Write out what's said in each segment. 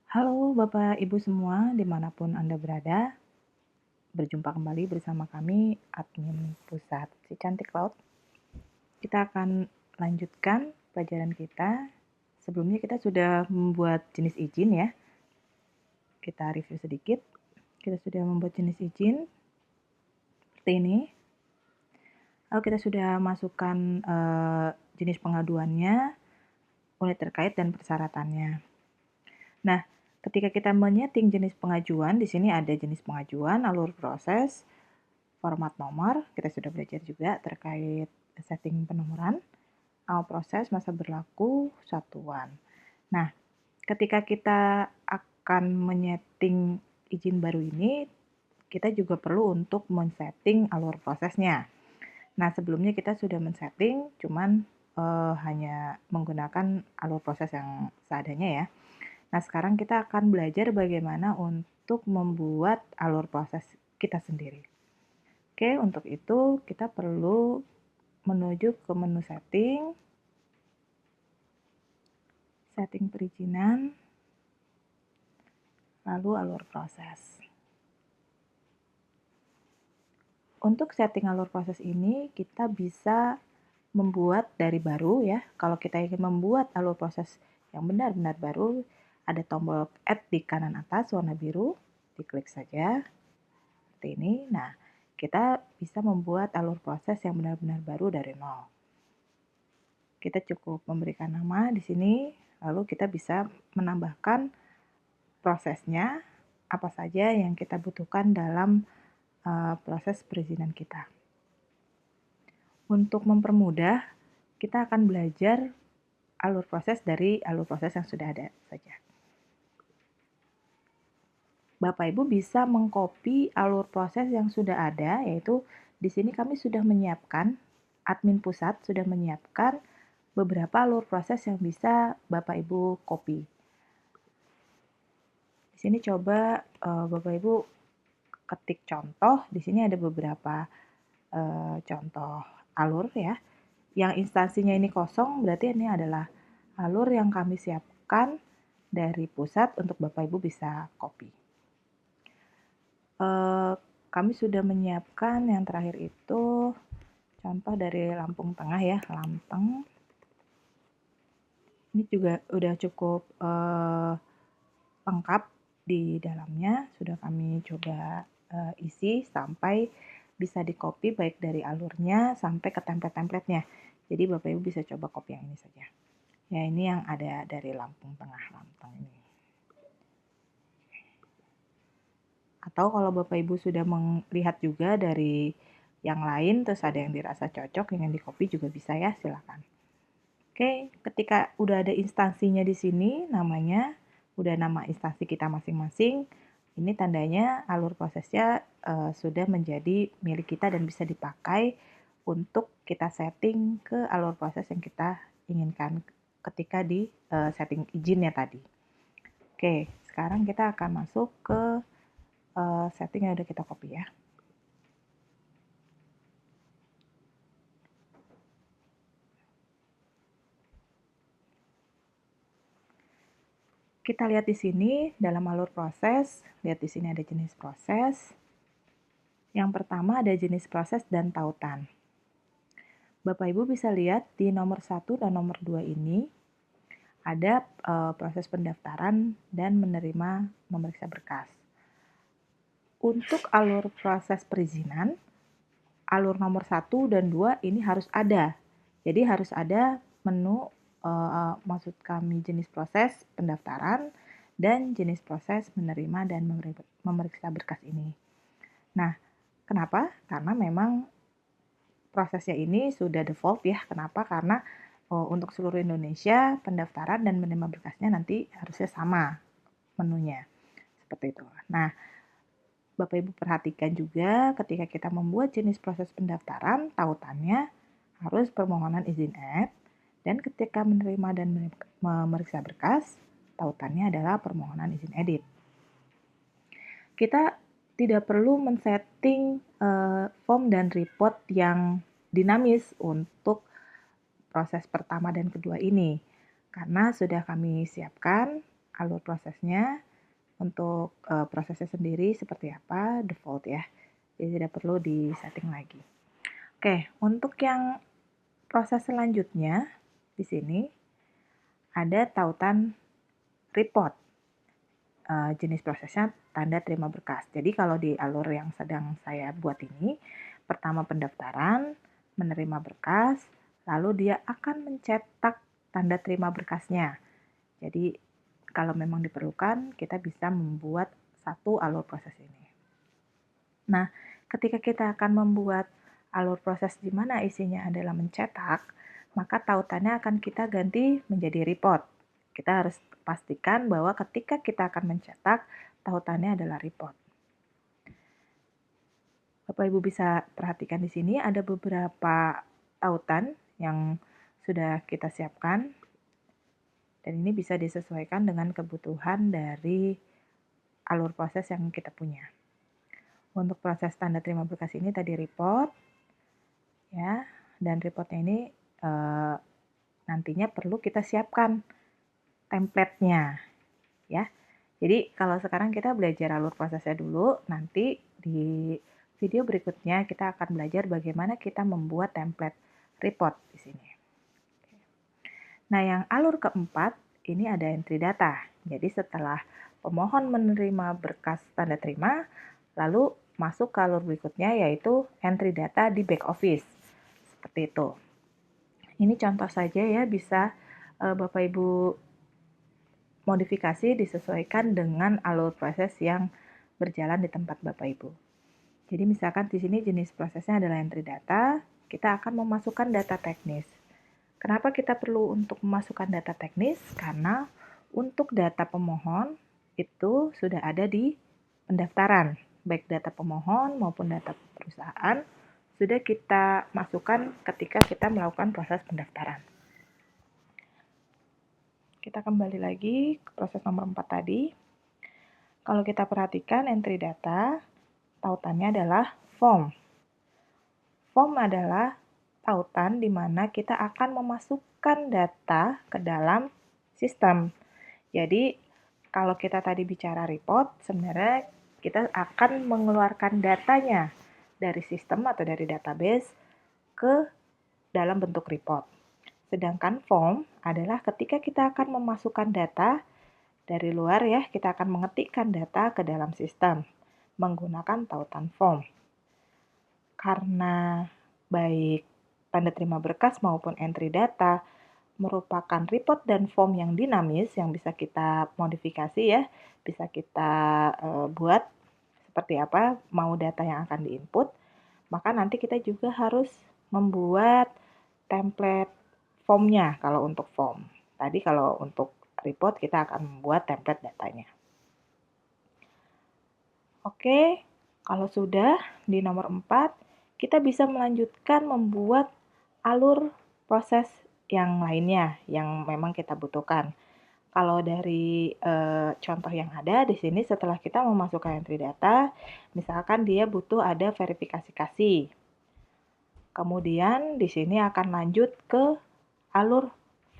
Halo Bapak Ibu semua, dimanapun Anda berada, berjumpa kembali bersama kami, admin Pusat Si Cantik Laut. Kita akan lanjutkan pelajaran kita. Sebelumnya kita sudah membuat jenis izin ya. Kita review sedikit. Kita sudah membuat jenis izin seperti ini. Lalu kita sudah masukkan jenis pengaduannya, unit terkait dan persyaratannya. Nah, ketika kita menyeting jenis pengajuan, di sini ada jenis pengajuan, alur proses, format nomor, kita sudah belajar juga terkait setting penomoran, awal proses, masa berlaku, satuan. Nah, ketika kita akan menyeting izin baru ini, kita juga perlu untuk men-setting alur prosesnya. Nah, sebelumnya kita sudah men-setting, cuman hanya menggunakan alur proses yang seadanya ya. Nah, sekarang kita akan belajar bagaimana untuk membuat alur proses kita sendiri. Oke, untuk itu kita perlu menuju ke menu setting, setting perizinan, lalu alur proses. Untuk setting alur proses ini, kita bisa membuat dari baru ya. Kalau kita ingin membuat alur proses yang benar-benar baru, ada tombol add di kanan atas warna biru, diklik saja seperti ini. Nah, kita bisa membuat alur proses yang benar-benar baru dari nol. Kita cukup memberikan nama di sini, lalu kita bisa menambahkan prosesnya, apa saja yang kita butuhkan dalam proses perizinan kita. Untuk mempermudah, kita akan belajar alur proses dari alur proses yang sudah ada saja. Bapak Ibu bisa mengcopy alur proses yang sudah ada, yaitu di sini kami sudah menyiapkan, admin pusat sudah menyiapkan beberapa alur proses yang bisa Bapak Ibu copy. Di sini coba Bapak Ibu ketik contoh, di sini ada beberapa contoh alur ya. Yang instansinya ini kosong, berarti ini adalah alur yang kami siapkan dari pusat untuk Bapak Ibu bisa copy. Kami sudah menyiapkan yang terakhir itu contoh dari Lampung Tengah ya, Lampung. Ini juga udah cukup lengkap di dalamnya, sudah kami coba isi sampai bisa di-copy baik dari alurnya sampai ke template-templatenya. Jadi Bapak Ibu bisa coba copy yang ini saja. Ya, ini yang ada dari Lampung Tengah, Lampung ini. Atau kalau Bapak Ibu sudah melihat juga dari yang lain, terus ada yang dirasa cocok, ingin di-copy juga bisa ya, silakan. Oke, ketika udah ada instansinya di sini, namanya, udah nama instansi kita masing-masing, ini tandanya alur prosesnya sudah menjadi milik kita dan bisa dipakai untuk kita setting ke alur proses yang kita inginkan ketika di setting izinnya tadi. Oke, sekarang kita akan masuk ke setting yang udah kita copy ya. Kita lihat di sini dalam alur proses, lihat di sini ada jenis proses. Yang pertama ada jenis proses dan tautan. Bapak Ibu bisa lihat di nomor 1 dan nomor 2 ini ada proses pendaftaran dan menerima memeriksa berkas. Untuk alur proses perizinan, alur nomor 1 dan 2 ini harus ada. Jadi harus ada menu maksud kami jenis proses pendaftaran dan jenis proses menerima dan memeriksa berkas ini. Nah, kenapa? Karena memang prosesnya ini sudah default ya. Kenapa? Karena untuk seluruh Indonesia pendaftaran dan menerima berkasnya nanti harusnya sama menunya. Seperti itu. Nah, Bapak Ibu perhatikan juga ketika kita membuat jenis proses pendaftaran, tautannya harus permohonan izin ed, dan ketika menerima dan memeriksa berkas, tautannya adalah permohonan izin edit. Kita tidak perlu men-setting form dan report yang dinamis untuk proses pertama dan kedua ini, karena sudah kami siapkan alur prosesnya. Untuk prosesnya sendiri seperti apa, default ya. Jadi tidak perlu di-setting lagi. Oke, untuk yang proses selanjutnya di sini ada tautan report. Jenis prosesnya tanda terima berkas. Jadi kalau di alur yang sedang saya buat ini, pertama pendaftaran, menerima berkas, lalu dia akan mencetak tanda terima berkasnya. Jadi kalau memang diperlukan, kita bisa membuat satu alur proses ini. Nah, ketika kita akan membuat alur proses di mana isinya adalah mencetak, maka tautannya akan kita ganti menjadi report. Kita harus pastikan bahwa ketika kita akan mencetak, tautannya adalah report. Bapak Ibu bisa perhatikan di sini ada beberapa tautan yang sudah kita siapkan. Dan ini bisa disesuaikan dengan kebutuhan dari alur proses yang kita punya. Untuk proses tanda terima berkas ini tadi report, ya, dan reportnya ini nantinya perlu kita siapkan template-nya, ya. Jadi kalau sekarang kita belajar alur prosesnya dulu, nanti di video berikutnya kita akan belajar bagaimana kita membuat template report di sini. Nah, yang alur keempat, ini ada entry data. Jadi setelah pemohon menerima berkas tanda terima, lalu masuk ke alur berikutnya yaitu entry data di back office. Seperti itu. Ini contoh saja ya, bisa Bapak Ibu modifikasi disesuaikan dengan alur proses yang berjalan di tempat Bapak Ibu. Jadi misalkan di sini jenis prosesnya adalah entry data, kita akan memasukkan data teknis. Kenapa kita perlu untuk memasukkan data teknis? Karena untuk data pemohon itu sudah ada di pendaftaran, baik data pemohon maupun data perusahaan sudah kita masukkan ketika kita melakukan proses pendaftaran. Kita kembali lagi ke proses nomor 4 tadi. Kalau kita perhatikan entry data, tautannya adalah form. Form adalah tautan di mana kita akan memasukkan data ke dalam sistem. Jadi, kalau kita tadi bicara report, sebenarnya kita akan mengeluarkan datanya dari sistem atau dari database ke dalam bentuk report. Sedangkan form adalah ketika kita akan memasukkan data dari luar ya, kita akan mengetikkan data ke dalam sistem menggunakan tautan form. Karena baik tanda terima berkas maupun entry data merupakan report dan form yang dinamis yang bisa kita modifikasi ya, bisa kita buat seperti apa mau data yang akan diinput, maka nanti kita juga harus membuat template formnya kalau untuk form. Tadi kalau untuk report kita akan membuat template datanya. Oke, kalau sudah di nomor 4, kita bisa melanjutkan membuat alur proses yang lainnya yang memang kita butuhkan. Kalau dari contoh yang ada di sini setelah kita memasukkan entry data, misalkan dia butuh ada verifikasi kasih. Kemudian di sini akan lanjut ke alur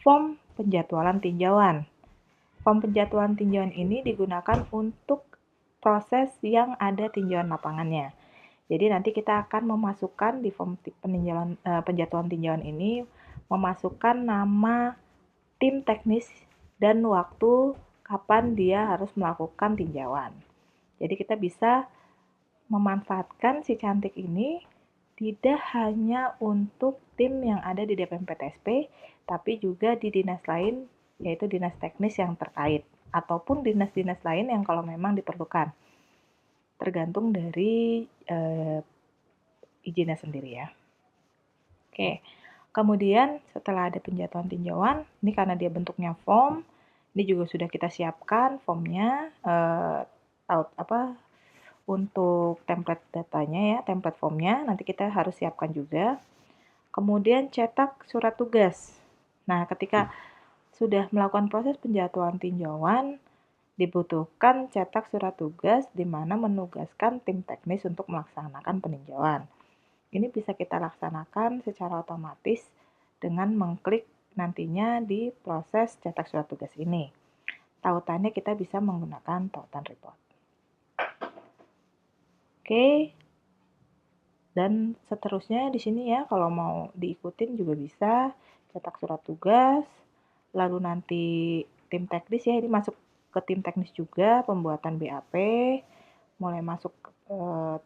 form penjadwalan tinjauan. Form penjadwalan tinjauan ini digunakan untuk proses yang ada tinjauan lapangannya. Jadi nanti kita akan memasukkan di form penjadwalan tinjauan ini memasukkan nama tim teknis dan waktu kapan dia harus melakukan tinjauan. Jadi kita bisa memanfaatkan si cantik ini tidak hanya untuk tim yang ada di DPM-PTSP, tapi juga di dinas lain, yaitu dinas teknis yang terkait, ataupun dinas-dinas lain yang kalau memang diperlukan. Tergantung dari izinnya sendiri ya. Oke, kemudian setelah ada penjatuhan tinjauan, ini karena dia bentuknya form, ini juga sudah kita siapkan formnya, untuk template datanya ya, template formnya, nanti kita harus siapkan juga. Kemudian cetak surat tugas. Nah, ketika sudah melakukan proses penjatuhan tinjauan, dibutuhkan cetak surat tugas di mana menugaskan tim teknis untuk melaksanakan peninjauan. Ini bisa kita laksanakan secara otomatis dengan mengklik nantinya di proses cetak surat tugas ini. tautannya kita bisa menggunakan tautan report. Oke. Dan seterusnya di sini ya, kalau mau diikutin juga bisa, cetak surat tugas, lalu nanti tim teknis ya, ini masuk ke tim teknis juga, pembuatan BAP, mulai masuk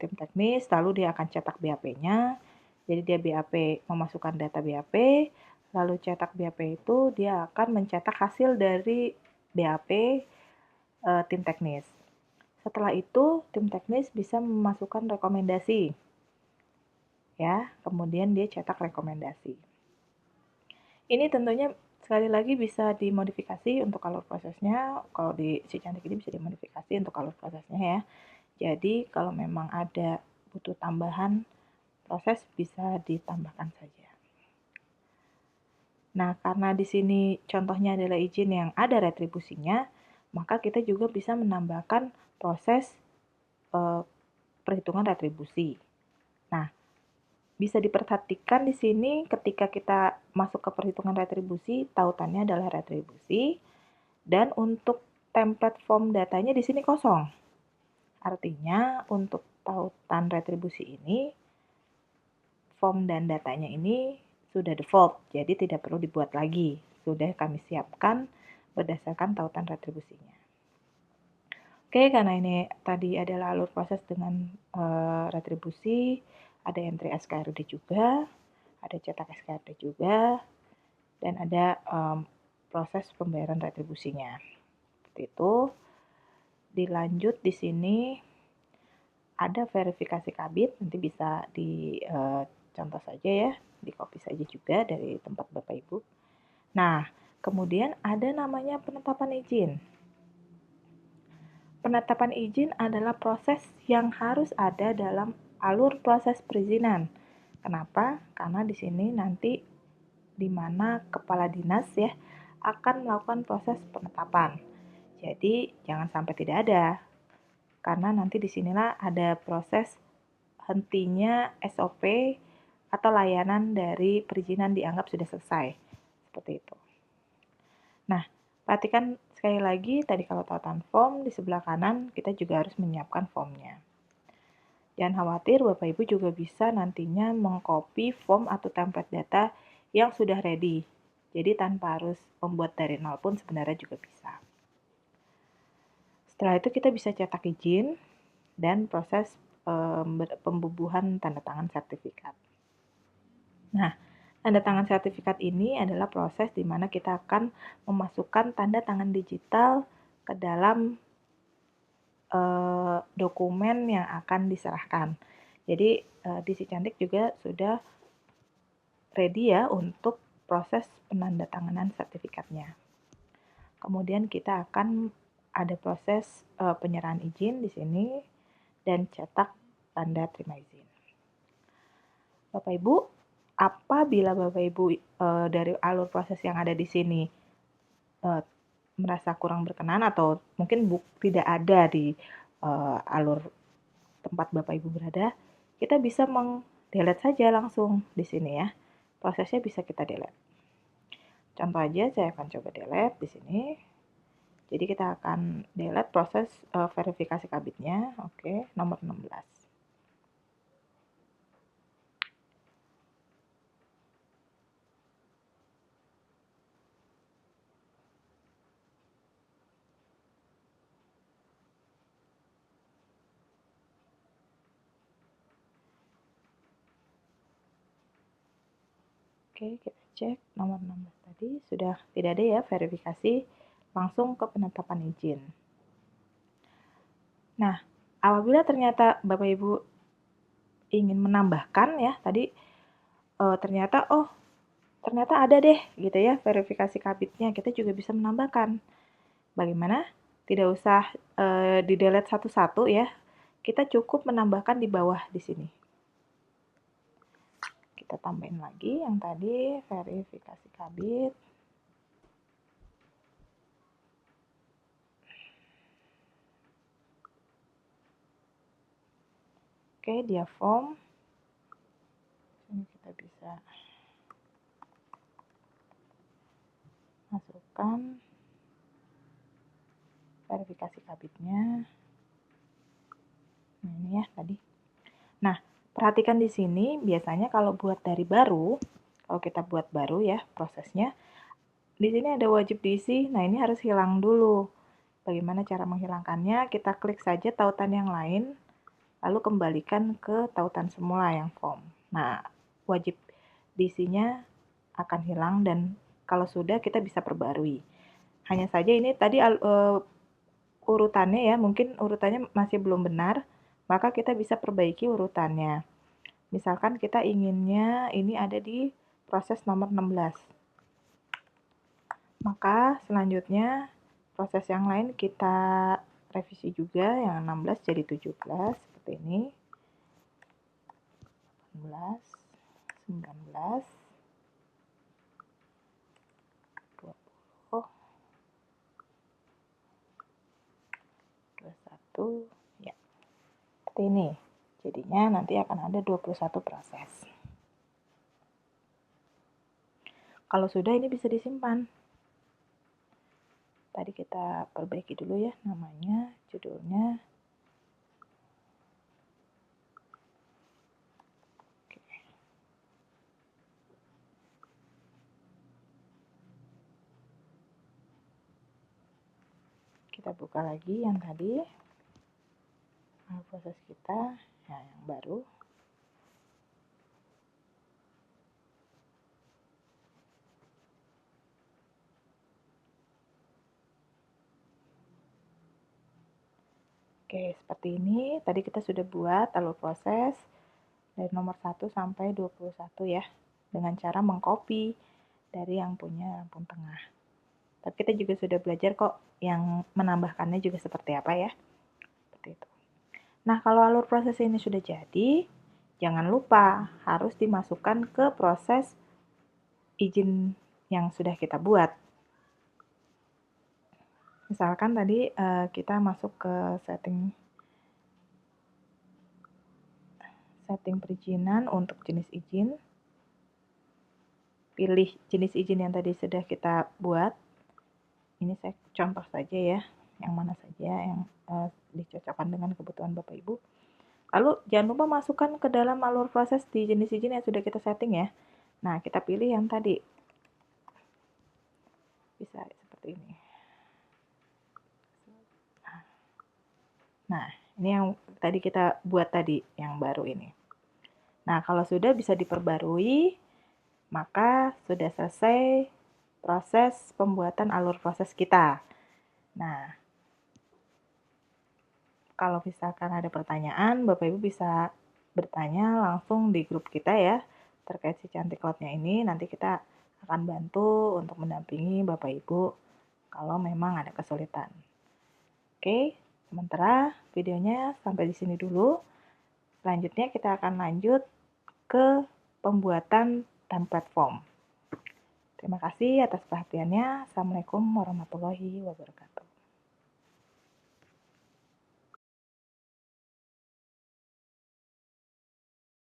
tim teknis, lalu dia akan cetak BAP-nya, jadi dia BAP memasukkan data BAP, lalu cetak BAP itu dia akan mencetak hasil dari BAP tim teknis. Setelah itu, tim teknis bisa memasukkan rekomendasi. Ya, kemudian dia cetak rekomendasi. Ini tentunya sekali lagi bisa dimodifikasi untuk alur prosesnya. Kalau di si cantik ini bisa dimodifikasi untuk alur prosesnya ya. Jadi kalau memang ada butuh tambahan proses bisa ditambahkan saja. Nah, karena di sini contohnya adalah izin yang ada retribusinya, maka kita juga bisa menambahkan proses perhitungan retribusi. Nah, bisa diperhatikan di sini ketika kita masuk ke perhitungan retribusi, tautannya adalah retribusi, dan untuk template form datanya di sini kosong. Artinya untuk tautan retribusi ini, form dan datanya ini sudah default, jadi tidak perlu dibuat lagi. Sudah kami siapkan berdasarkan tautan retribusinya. Oke, karena ini tadi adalah alur proses dengan retribusi, ada entry SKRD juga, ada cetak SKRD juga, dan ada proses pembayaran retribusinya. Seperti itu. Dilanjut di sini ada verifikasi kabit, nanti bisa contoh saja ya, di copy saja juga dari tempat Bapak Ibu. Nah, kemudian ada namanya penetapan izin. Penetapan izin adalah proses yang harus ada dalam alur proses perizinan. Kenapa? Karena di sini nanti di mana kepala dinas ya akan melakukan proses penetapan. Jadi jangan sampai tidak ada. Karena nanti disinilah ada proses hentinya SOP atau layanan dari perizinan dianggap sudah selesai. Seperti itu. Nah, perhatikan sekali lagi tadi kalau tautan form di sebelah kanan kita juga harus menyiapkan formnya. Jangan khawatir, Bapak Ibu juga bisa nantinya mengcopy form atau template data yang sudah ready. Jadi tanpa harus membuat dari nol pun sebenarnya juga bisa. Setelah itu kita bisa cetak izin dan proses pembubuhan tanda tangan sertifikat. Nah, tanda tangan sertifikat ini adalah proses di mana kita akan memasukkan tanda tangan digital ke dalam dokumen yang akan diserahkan. Jadi di si cantik juga sudah ready ya untuk proses penandatanganan sertifikatnya. Kemudian kita akan ada proses penyerahan izin di sini dan cetak tanda terima izin. Bapak Ibu, apabila Bapak Ibu dari alur proses yang ada di sini merasa kurang berkenan atau mungkin tidak ada di alur tempat Bapak Ibu berada, kita bisa delete saja langsung di sini ya. Prosesnya bisa kita delete. Contoh aja saya akan coba delete di sini. Jadi kita akan delete proses verifikasi kabitnya. Oke, nomor 16. Oke, kita cek nomor 16 tadi sudah tidak ada ya verifikasi, langsung ke penetapan izin. Nah, apabila ternyata Bapak Ibu ingin menambahkan ya, tadi ternyata ada deh gitu ya verifikasi kabitnya, kita juga bisa menambahkan. Bagaimana? Tidak usah di-delete satu-satu ya, kita cukup menambahkan di bawah di sini. Kita tambahin lagi yang tadi verifikasi kabit. Oke, dia form. Ini kita bisa masukkan verifikasi kabitnya. Nah, ini ya tadi. Nah, perhatikan di sini biasanya kalau buat dari baru, kalau kita buat baru ya prosesnya, di sini ada wajib diisi. Nah, ini harus hilang dulu. Bagaimana cara menghilangkannya? Kita klik saja tautan yang lain, lalu kembalikan ke tautan semula yang form. Nah, wajib diisinya akan hilang dan kalau sudah kita bisa perbarui. Hanya saja ini tadi urutannya ya, mungkin urutannya masih belum benar, maka kita bisa perbaiki urutannya. Misalkan kita inginnya ini ada di proses nomor 16. Maka selanjutnya proses yang lain kita revisi juga, yang 16 jadi 17 seperti ini. 18, 19, 20, 21, ya. Seperti ini. Jadinya nanti akan ada 21 proses. Kalau sudah ini bisa disimpan. Tadi kita perbaiki dulu ya namanya, judulnya. Oke. Kita buka lagi yang tadi. Proses kita, ya yang baru. Oke, seperti ini. Tadi kita sudah buat alur proses dari nomor 1 sampai 21 ya, dengan cara mengcopy dari yang punya rampung tengah. Tapi kita juga sudah belajar kok yang menambahkannya juga seperti apa ya. Seperti itu. Nah, kalau alur proses ini sudah jadi, jangan lupa harus dimasukkan ke proses izin yang sudah kita buat. Misalkan tadi kita masuk ke setting perizinan untuk jenis izin. Pilih jenis izin yang tadi sudah kita buat. Ini saya contoh saja ya, yang mana saja yang dicocokkan dengan kebutuhan Bapak Ibu. Lalu jangan lupa masukkan ke dalam alur proses di jenis izin yang sudah kita setting ya. Nah, kita pilih yang tadi. Bisa seperti ini. Nah, ini yang tadi kita buat tadi, yang baru ini. Nah, kalau sudah bisa diperbarui, maka sudah selesai proses pembuatan alur proses kita. Nah, kalau misalkan ada pertanyaan, Bapak Ibu bisa bertanya langsung di grup kita ya, terkait si Cantik Cloud-nya ini. Nanti kita akan bantu untuk mendampingi Bapak Ibu kalau memang ada kesulitan. Oke, sementara videonya sampai di sini dulu. Selanjutnya kita akan lanjut ke pembuatan template form. Terima kasih atas perhatiannya. Assalamualaikum warahmatullahi wabarakatuh.